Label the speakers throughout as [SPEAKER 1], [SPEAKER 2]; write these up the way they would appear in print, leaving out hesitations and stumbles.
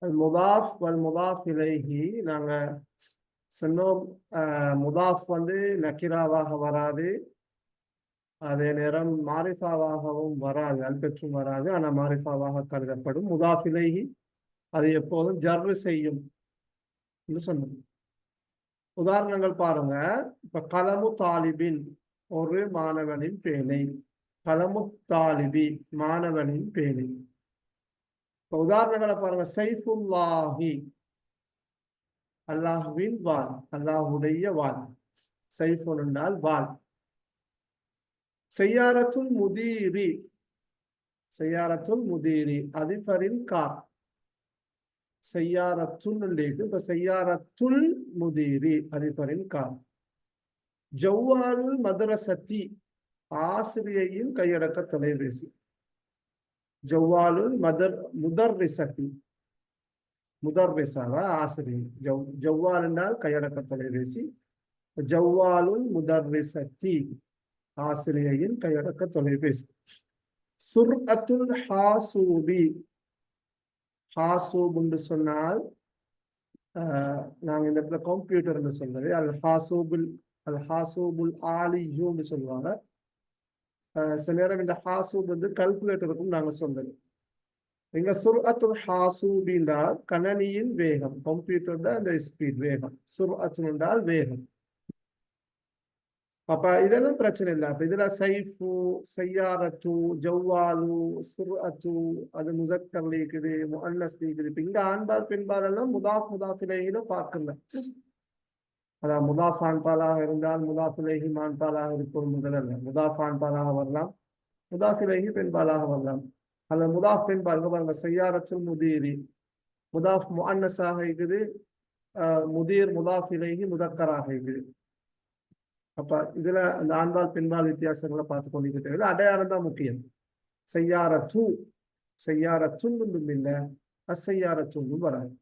[SPEAKER 1] முதாஃப் வல் முதாஃப் இலைஹி நாங்க சொன்னோம். முதாஃப் வந்து நக்கிராவாக வராது, அதே நேரம் மாரிஃபாவாகவும் வராது, அல்பெற்றும் வராது. ஆனா மாரிஃபாவாக கருதப்படும். முதாஃப் இலைஹி அது எப்போதும் ஜர்ரு செய்யும் சொன்னோம். உதாரணங்கள் பாருங்க. இப்ப கலமு தாலிபின் ஒரு மாணவனின் பேனை, கலமு தாலிபி மாணவனின் பேனை. இப்ப உதாரணங்களை பாருங்க. சைஃபுல்லாஹி அல்லாஹுவின் வாள், அல்லாஹுடைய வாள். சைஃபுன் என்றால் வாள். செய்யாரத்துல் முதீரி, செய்யாரத்துல் முதீரி அதிபரின் கார். செய்யாரத்துல் இப்ப செய்யாரத்துல் முதீரி அதிபரின் கார். ஜவ்வாலுல் மதரசத்தி ஆசிரியையின் கையடக்க தொலைபேசி. ஜவ்வாலுல் முதர்ரிசத்தி முதர்ரிசாவா ஆசிரியை. ஜவ்வால் என்றால் கையடக்க தொலைபேசி. ஜவ்வாலுல் முதர்ரிசத்தி ஆசிரியையின் கையடக்க தொலைபேசி. சுர்அத்துல் ஹாசூபி, ஹாசூப் என்று சொன்னால் நாங்க இந்த இடத்துல கம்ப்யூட்டர் என்று சொல்றது. அல் ஹாசூபுல் ஆலியூன்னு சொல்லுவாங்க. சில நேரம் இந்த ஹாசூப் வந்து கல்குலேட்டருக்கும் நாங்க சொல்றது. இங்க சுர்அத்துல் ஹாசூப் என்றால் கணனியின் வேகம், கம்ப்யூட்டர் அந்த ஸ்பீட் வேகம். சுர்அத்து என்றால் வேகம். அப்ப இதெல்லாம் பிரச்சனை இல்லை. அப்ப இதுல சைஃபு, செய்யாரத்து, ஜவ்வாலு, சுர்அத்து அது முஸக்கர்ல இருக்குது, முஅன்னஸ் இருக்குது. இப்ப இங்க ஆண்பால் பெண்பால் எல்லாம் முதாஃப் முதாஃபிலைஹில பார்க்கல. அதான் முதாஃப் ஆண்பாலாக இருந்தால் முதாஃபிலைஹி மாண்பாலாக இருக்கணும்ன்றதல்ல. முதாஃப் ஆண்பாலாக வரலாம், முதாஃபிலைஹி பெண்பாலாக வரலாம். அல்ல முதாஃப் பெண்பால் பாருங்க. செய்யாரத்துல் முதீரி முதாஃப் முஅன்னஸாக இருக்குது, முதீர் முதாஃபிலைஹி முதக்கராக இருக்குது. அப்ப இதுல அந்த ஆண்பால் பெண்பால் வித்தியாசங்களை பார்த்து கொண்டிருக்க தேவையில்லை. அடையாளம் தான் முக்கியம். செய்யாரத்து, செய்யாரத்துன்னு இல்லை, அசையாரத்துன்னு வராது.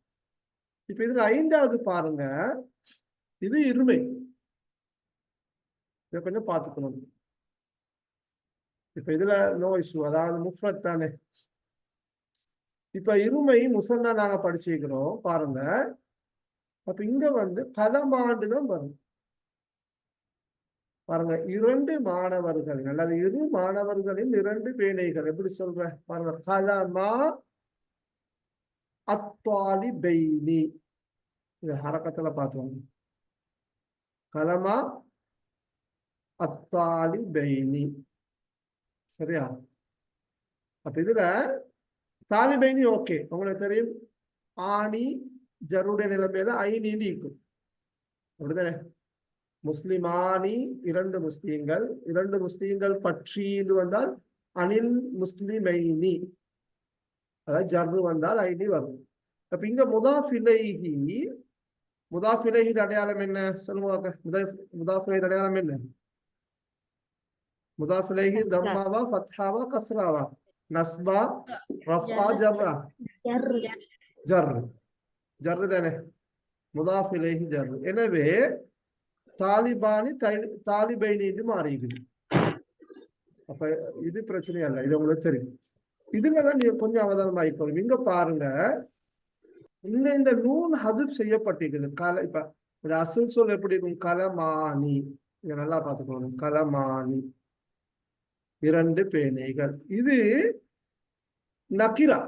[SPEAKER 1] இப்ப இதுல 5வது பாருங்க. இது இருமை. இதை கொஞ்சம் பார்த்துக்கணும். இப்ப இதுல நோ இஷ்யூ, அதாவது முஃப்ரத் தானே. இப்ப இருமை முசன்னா நாங்க படிச்சுக்கிறோம் பாருங்க. அப்ப இங்க வந்து கலமாண்டு தான் வரும் பாருங்க. 2 மாணவர்கள் அல்லது இரு மாணவர்களின் 2 பேனைகள். எப்படி சொல்ற பாருங்க. கலமா அத்தாலி பெய்னி, இது ஹரக்கத்துல பார்த்தோம். கலமா அத்தாலி பெய்னி, சரியா? அப்ப இதுல தாலிபைனி ஓகே, உங்களுக்கு தெரியும். ஆணி ஜருடைய நிலைமையில ஐநீண்டு இருக்கும், அப்படிதானே? முஸ்லிமானி 2 முஸ்லீம்கள், 2 முஸ்லீம்கள் பற்றி வந்தால் அனில் முஸ்லிமைனி, அதாவது ஜர்ரு வந்தால் ஐநி வரும். அப்ப இங்க முதாஃபிலைஹி, முதாஃபிலைஹி அடையாளம் என்ன சொல்லுவாங்க? முதாஃபிலைஹி அடையாளம் என்ன? முதாஃபிலைஹி தம்மாவா ஃபத்ஹாவா கஸ்ராவா? நஸ்பா, ரஃபா, ஜர்ரா? ஜர்ரு. ஜர்ரு தானே. முதாஃபிலைஹி ஜர்ரு. எனவே தாலிபானி தாலிபைனி மாறிக்குது. அப்ப இது பிரச்சனையா இல்லை, இது உங்களுக்கு தெரியும். இதுலதான் நீங்க கொஞ்சம் அவதானம் ஆயிக்கணும். இங்க பாருங்க. இந்த நூன் ஹதுப் செய்யப்பட்டிருக்குது. இப்ப அசுல் சொல் எப்படி இருக்கும்? கலமானி. இங்க நல்லா பார்த்துக்கணும். கலமானி 2 பேனைகள். இது நக்கிரா,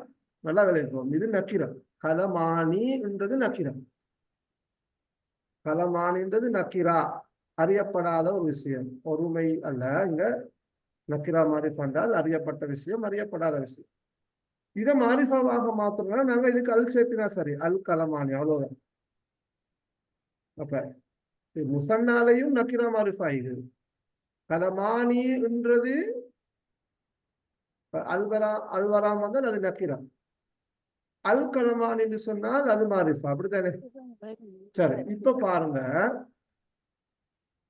[SPEAKER 1] நல்லா விளையாடுவோம். இது நக்கிரா. கலமானி என்றது நக்கிரா. கலமானின்றது நக்கிரா, அறியப்படாத ஒரு விஷயம், ஒருமை அல்ல. இங்க நக்கிரா மாரிஃபா என்றால் அறியப்பட்ட விஷயம், அறியப்படாத விஷயம். இதை மாரிஃபாவாக மாத்திரம்னா நாங்க இதுக்கு அல் சேர்த்தினா சரி, அல் கலமானி, அவ்வளவுதான். அப்ப முசன்னாலையும் நக்கிரா மாரிஃபா இது. கலமானி என்றது அல்வராம் வந்தால் அது நக்கிரா. அல் கலமான் என்று சொன்னால் அது மாரிஃபா, அப்படித்தானே? சரி, இப்ப பாருங்க.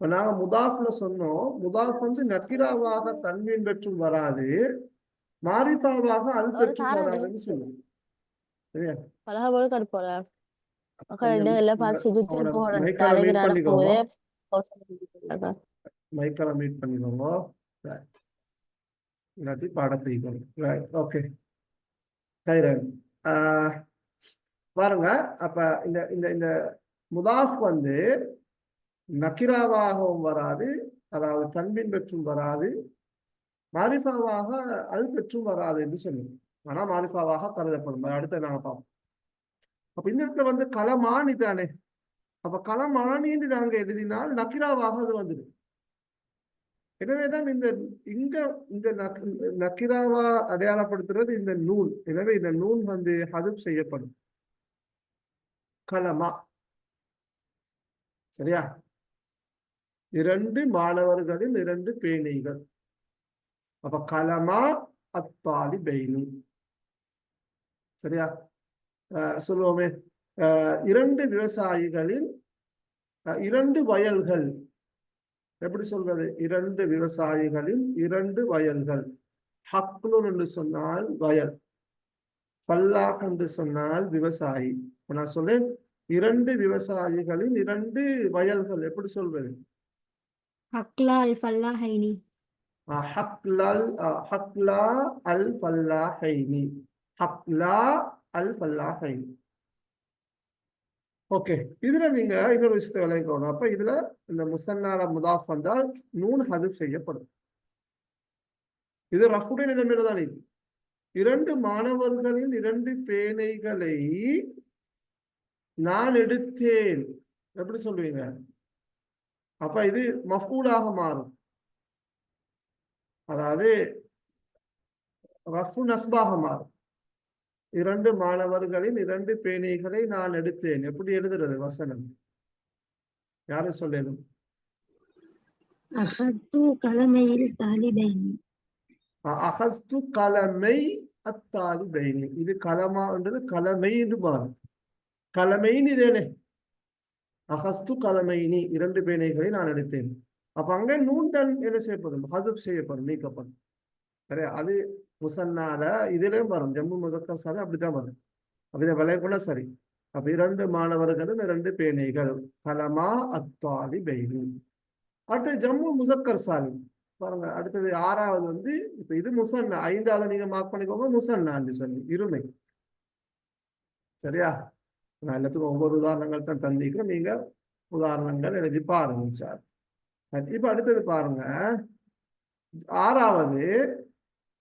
[SPEAKER 1] நாங்க முதாஃப்ல சொன்னோம். முதாஃப் வந்து நக்கிராவாக தன்மீன் பெற்றும் வராது, மாரிஃபாவாக அல் பெற்றும் வராதுன்னு சொல்லுவோம். சரியா? மைக்கல மீட் பண்ணிக்கோங்க, இல்லாட்டி பாடத்தை ஓகே. பாருங்க. அப்ப இந்த இந்த இந்த முதாஃப் வந்து நக்கிராவாகவும் வராது, அதாவது தன்பின் பெற்றும் வராது, மாரிஃபாவாக அல் பெற்றும் வராது என்று சொல்லுவோம். ஆனா மாரிஃபாவாக கருதப்படும். அடுத்த நாங்க பார்ப்போம். அப்ப இந்த இடத்துல வந்து களமானி தானே. அப்ப களமானின்னு நாங்க எழுதினால் நக்கிராவாக அது வந்துடும். எனவேதான் இங்க இந்த நக்கிராவா அடையாளப்படுத்துறது இந்த நூல். எனவே இந்த நூல் வந்து ஹதுப் செய்யப்படும். கலமா. சரியா? 2 மாணவர்களின் 2 பேணிகள். அப்ப கலமா அத்தாலி பைனி. சரியா? சொல்லுவோமே, 2 விவசாயிகளின் 2 வயல்கள். எப்படி சொல்றது? 2 விவசாயிகளின் 2 வயல்கள். ஹக்லுன் என்று சொன்னால் வயல், ஃபல்லாஹ் என்று சொன்னால் விவசாயி. நான் சொல்றேன் 2 விவசாயிகளின் 2 வயல்கள். எப்படி சொல்வது?
[SPEAKER 2] ஹக்லா அல் ஃபல்லாஹைனி.
[SPEAKER 1] ஹக்லா அல் ஃபல்லாஹைனி. ஹக்லா அல் ஃபல்லாஹைனி. ஓகே, இதுல நீங்க இன்னொரு விஷயத்தை விளைவிக்கணும். அப்ப இதுல இந்த முசன்னால முதாஃப் வந்தால் நூன் ஹதுப் செய்யப்படும். இது ரஃபுடைய நிலைமையில தான் இருக்கு. 2 மாணவர்களின் 2 பேனைகளை நான் எடுத்தேன். எப்படி சொல்லுவீங்க? அப்ப இது மஃபூலாக மாறும். அதாவது ரஃபு நஸ்பாக மாறும். 2 மாணவர்களின் 2 பேனைகளை நான் எடுத்தேன். எப்படி எழுதுறது வசனம்? யாரு சொல்லணும்?
[SPEAKER 3] அஹத்து கலமையில் தாலிபைனி.
[SPEAKER 1] அஹஸ்து கலமை அத்தாலிபைனி. இது கலமான்றது கலமை என்று மாறும். கலமைன்னு இதேனே. அஹஸ்து கலமைனி, 2 பேனைகளை நான் எடுத்தேன். அப்ப அங்க நூன் தான் என்ன செய்யப்படும்? ஹதுப் செய்யப்படும், நீக்கப்படும். சரியா? அது முசன்னால இதுலயும் வரும். ஜம்மு முசக்கர் சாலை அப்படித்தான் வரும். அப்படிதான் விலை கூட சரி. அப்ப 2 மாணவர்களும் 2 பேனைகள். கலமா அத்தாலி பைனி. அடுத்து ஜம்மு முசக்கர் சாலி. பாருங்க, அடுத்தது 6வது வந்து இப்ப இது முசன்னா. 5வது நீங்க மார்க் பண்ணிக்கோங்க, முசன்னான்னு சொல்லி இருமை. சரியா? நான் எல்லாத்துக்கும் ஒவ்வொரு உதாரணங்கள் தான் தந்திக்கிறேன். நீங்க உதாரணங்கள் எழுதி பாருங்க சார். இப்ப அடுத்தது பாருங்க, 6வது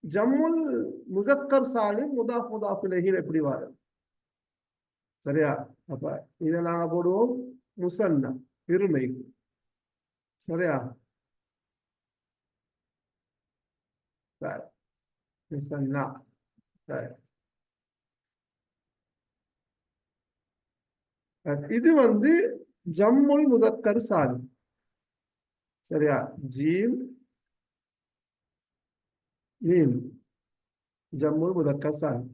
[SPEAKER 1] ஜம்முல் முசக்கர் சாலிம் முதாஃப் முதாஃப் இலைஹில் எப்படி வரும்? சரியா? அப்ப இதை நாங்க போடுவோம் முசன்னா, இருமைக்கு. சரியா? முசன்னா. இது வந்து ஜம்முல் முதக்கர் சாலிம். சரியா? ஜீம் மீம், ஜம்முல் முதக்கர் சாலிம்.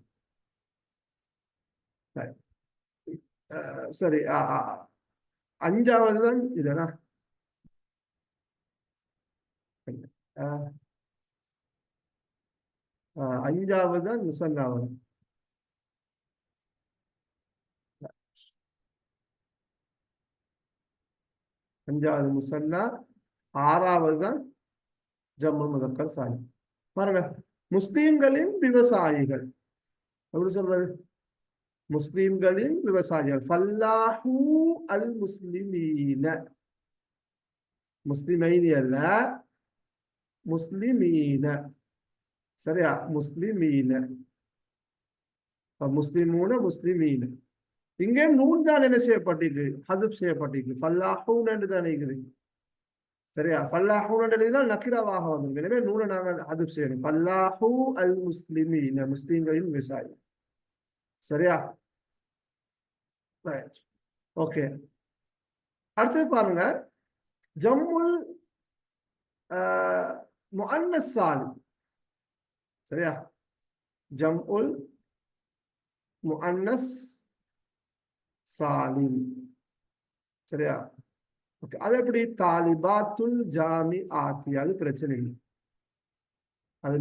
[SPEAKER 1] சரி, 5வது தான் இதுனா. 5வது தான் முசன்னாவது. 5வது முசன்னா, 6வது தான் ஜம்மு முதக்கர் சாலிம். பாருங்க, முஸ்லிம்களின் விவசாயிகள். எப்படி சொல்றது? முஸ்லிம்களின் விவசாயிகள். ஃபல்லாஹு அல் முஸ்லிமீன. முஸ்லிமைனி அல்ல, முஸ்லிமீன. சரியா? முஸ்லிமீன. முஸ்லிமூன, முஸ்லிமீன. இங்கே நூன் தான் என்ன செய்யப்பட்டிருக்கு? ஹதுப் செய்யப்பட்டிருக்கு. ஃபல்லாஹூன்னு தான் இருக்குது. சரியா? ஃபல்லாஹூன்னு எழுதினால் நக்கிராவாக வந்துடும். எனவே நூனை நாங்கள் ஹதுப் செய்யணும். ஃபல்லாஹு அல் முஸ்லிமீன, முஸ்லிம்களின் விவசாயி. சரியா? ஓகே, அடுத்து பாருங்க, ஜம்முல் முஅன்னஸ் சாலிம். சரியா? ஜம்உல் முஅன்னஸ் சாலிம். சரியா? ஓகே, அது எப்படி? தாலிபாத்துல் ஜாமி ஆத்தி. அது பிரச்சனை இல்லை, அது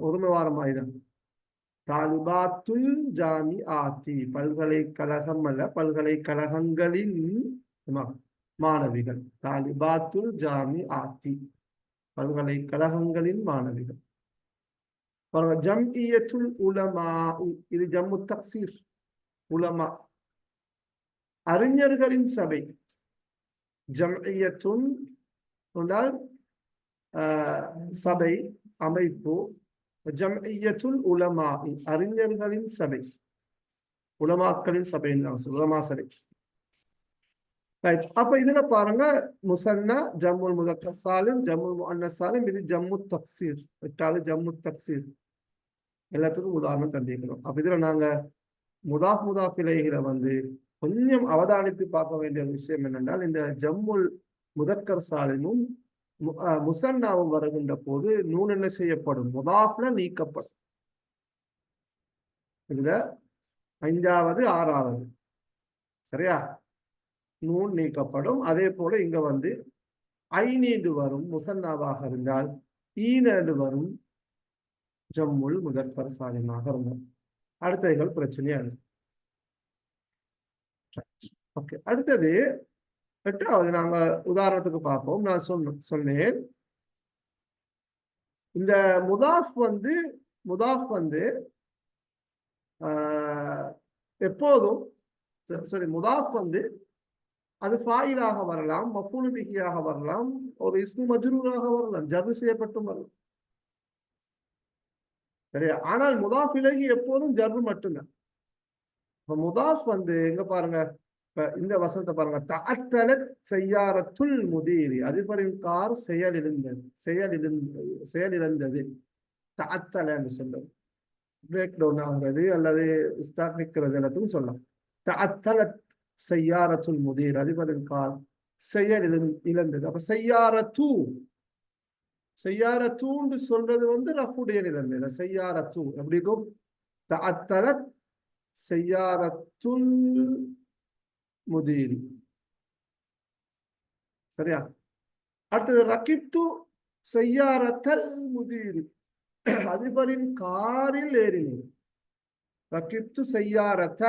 [SPEAKER 1] ஒருமை வாரம் ஆயுதம். தாலிபாத்துல் ஜாமி ஆத்தி, பல்கலைக்கழகம் அல்ல, பல்கலைக்கழகங்களின் மாணவிகள். தாலிபாத்துல் ஜாமி ஆத்தி, பல்கலைக்கழகங்களின் மாணவிகள். ஜம்இயத்துல் உலமா, இது ஜம்மு தக்சீர். உலமா அறிஞர்களின் சபை. ஜம்இய்யத்துன் என்றால் சபை, அமைப்பு. ஜம்இய்யத்துல் உலமா, அறிஞர்களின் சபை, உலமாக்களின் சபை, உலமா சபை. அப்ப இதுல பாருங்க, முசன்னா, ஜம்முல் முதக்கர் சாலிம், ஜம்முல் முஅன்னஸ் சாலிம், இது ஜம்மு தக்சீர். 8வது ஜம்மு தக்சீர். எல்லாத்துக்கும் உதாரணம் தந்திருக்கிறோம். அப்ப இதுல நாங்க முதாஃப் இலைஹில கொஞ்சம் அவதானித்து பார்க்க வேண்டிய விஷயம் என்னென்றால், இந்த ஜம்முல் முதக்கர் சாலிமும் முசன்னாவும் வருகின்ற போது நூன் என்ன செய்யப்படும்? முதாஃப்ல நீக்கப்படும். இதுல 5வது 6வது சரியா, நூன் நீக்கப்படும். அதே போல இங்க ஐநீண்டு வரும் முசன்னாவாக இருந்தால், ஈனேண்டு வரும் ஜம்முல் முதக்கர் சாலிமாக இருந்தால். அடுத்ததுகள் பிரச்சனையா இருக்கு. ஓகே, அடுத்தது 8வது நாங்க உதாரணத்துக்கு பார்ப்போம். நான் சொன்னேன் இந்த முதாஃப் எப்போதும் முதாஃப் அது ஃபாயிலாக வரலாம், மஃபூல் பிஹியாக வரலாம், ஒரு இஸ்மு மஜ்ரூராக வரலாம், ஜர்ர் செய்யப்பட்டும் வரலாம். சரியா? ஆனால் முதாஃப் இலைஹி எப்போதும் ஜர்ர் மட்டும்தான். முதாஃப் எங்க பாருங்க, இந்த வசனத்தை பாருங்க, தஅத்தலத் சய்யாரத்துல் முதீரி, அதிபரின் கார் செயலிழந்தது. தஅத்தல என்று சொல்றது பிரேக் டவுன் ஆகிறது அல்லது ஸ்டார்ட் நிற்கிறது எல்லாத்துக்கும் சொல்லலாம். தஅத்தலத் சய்யாரத்துல் முதீர், அதிபரின் கார் இழந்தது. அப்ப செய்யாரத்தூன்னு சொல்றது ரஃபுடைய நிலைமையில. செய்யாரத்து எப்படி இருக்கும்? தஅத்தலத் செய்யாரத்துல் முதீரி. சரியா? அடுத்தது ரகிப்து செய்யாரத்தல் முதீரி, அதிபரின் காரில் ஏறினேன். ரகிப்து செய்யாரத்த,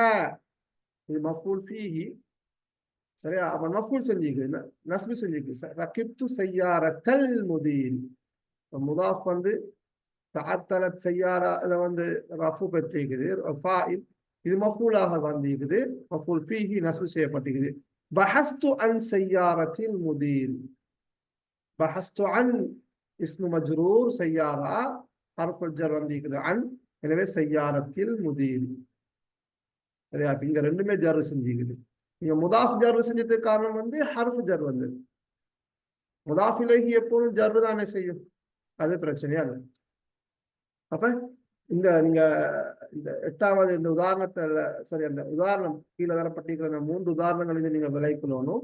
[SPEAKER 1] இது மஃபூல் ஃபீஹி. சரியா? அப்ப மஃபூல் செஞ்சுக்கு, நஸ்பு செஞ்சுக்கு. ரகிப்து செய்யாரத்தல் முதீரி. முதாஃப் தஅத்தலத் செய்யாரால ரஃபு பெற்றிருக்குது, ஃபாயில். இது மஃபூலாக வந்திருக்குது, மஃபூல் ஃபீஹி நஸ்பு செய்யப்பட்டிருக்குது. பஹஸ்து அன் செய்யாரத்தில் முதீர். பஹஸ்து அன் இஸ்மு மஜ்ரூர், செய்யாரா ஹர்ஃபுல் ஜர் வந்திருக்குது அன், எனவே செய்யாரத்தில் முதீர். சரியா? இங்க ரெண்டுமே ஜர் செஞ்சுக்குது. இங்க முதாஃப் ஜர் செஞ்சதுக்கு காரணம் ஹர்ஃப் ஜர் முதாஃப் இலைஹி எப்போதும் ஜர் தானே செய்யும், அது பிரச்சனையா இல்லை. அப்ப நீங்க இந்த 8வது இந்த உதாரணத்துல அந்த உதாரணம் கீழே தரப்பட்டிருக்கிற 3 உதாரணங்கள் நீங்க விளைக்கணும்.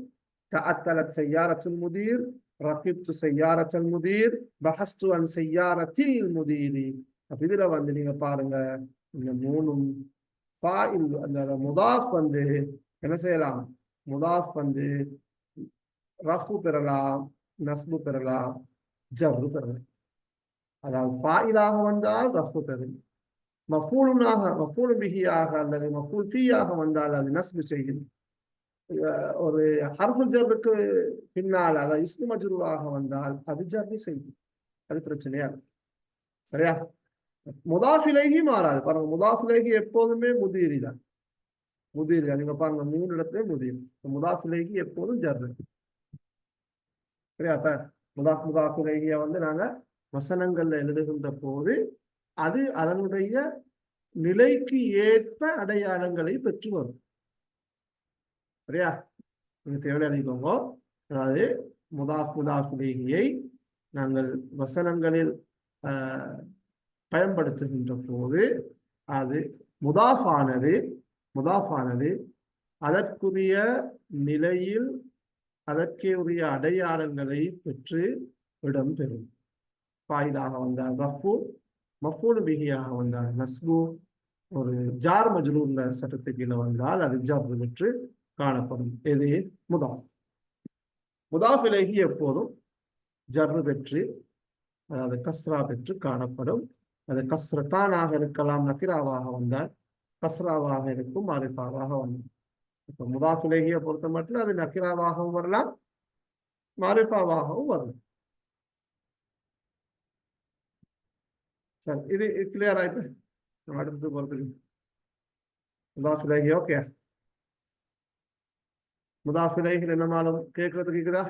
[SPEAKER 1] தஅத்தலத் செய்யாரத்துல் முதீர், ரகிப்து செய்யாரத்துல் முதீர், பஹஸ்து அன் செய்யாரத்தில் முதீரி. அப்ப இதுல நீங்க பாருங்க, இந்த 3ம் ஃபாயில், அந்த முதாஃப் என்ன செய்யலாம்? முதாஃப் ரஃபு பெறலாம், நஸ்பு பெறலாம், ஜர்ரு பெறலாம். அதாவது ஃபாயிலாக வந்தால் ரஃபு பெறும், மஃபூல் பிஹியாக அல்லது மஃபூல் ஃபீயாக வந்தால் அது நஸ்பு செய்யும். ஒரு ஹர்ஃபுல் ஜர்ருக்கு பின்னால் அதாவது இஸ்மு மஜ்ரூராக வந்தால் அது ஜர்ரு செய்யும், அது பிரச்சனையா. சரியா? முதாஃப் இலைஹி மாறாது. பாருங்க, முதாஃப் இலைஹி எப்போதுமே முதீரி தான். முதீரி தான். நீங்க பாருங்க, 3 இடத்துல முதீர். முதாஃப் இலைஹி எப்போதும் ஜர்ரு. சரியா? முதாஃப் இலைஹிய நாங்க வசனங்கள்ல எழுதுகின்ற போது அது அதனுடைய நிலைக்கு ஏற்ப அடையாளங்களை பெற்று வரும். சரியா? நீங்க தேவை எழுதிக்கோங்க. அதாவது முதாஃப் இலைஹியை நாங்கள் வசனங்களில் பயன்படுத்துகின்ற போது அது முதாஃபானது அதற்குரிய நிலையில் அதற்கே உரிய அடையாளங்களை பெற்று இடம்பெறும். ஃபாயிலாக வந்தால் ரஃபு, மஃபூல் பிஹியாக வந்தால் நஸ்பு, ஒரு ஜார் மஜ்ரூர்ல சட்டத்துக்கு கீழே வந்தால் அது ஜர்ரு பெற்று காணப்படும். இது முதாஃப் இலைஹி எப்போதும் ஜர்ரு பெற்று, அதாவது கஸ்ரா பெற்று காணப்படும். அது கஸ்ரத்தானாக இருக்கலாம், நக்கிராவாக வந்தால் கஸ்ராவாக இருக்கும், மாரிஃபாவாக வந்தால். இப்ப முதாஃப் இலைஹியை பொறுத்த மட்டும் அது நக்கிராவாகவும் வரலாம், மாரிஃபாவாகவும் வரலாம். சரி, இது கிளியர் ஆயிட்டு நம்ம அடுத்தது போறதுக்கு முதாஃப் இலைஹி. ஓகே, முதாஃப் இலைஹில் என்னமாலும் கேட்கறது கேக்குதா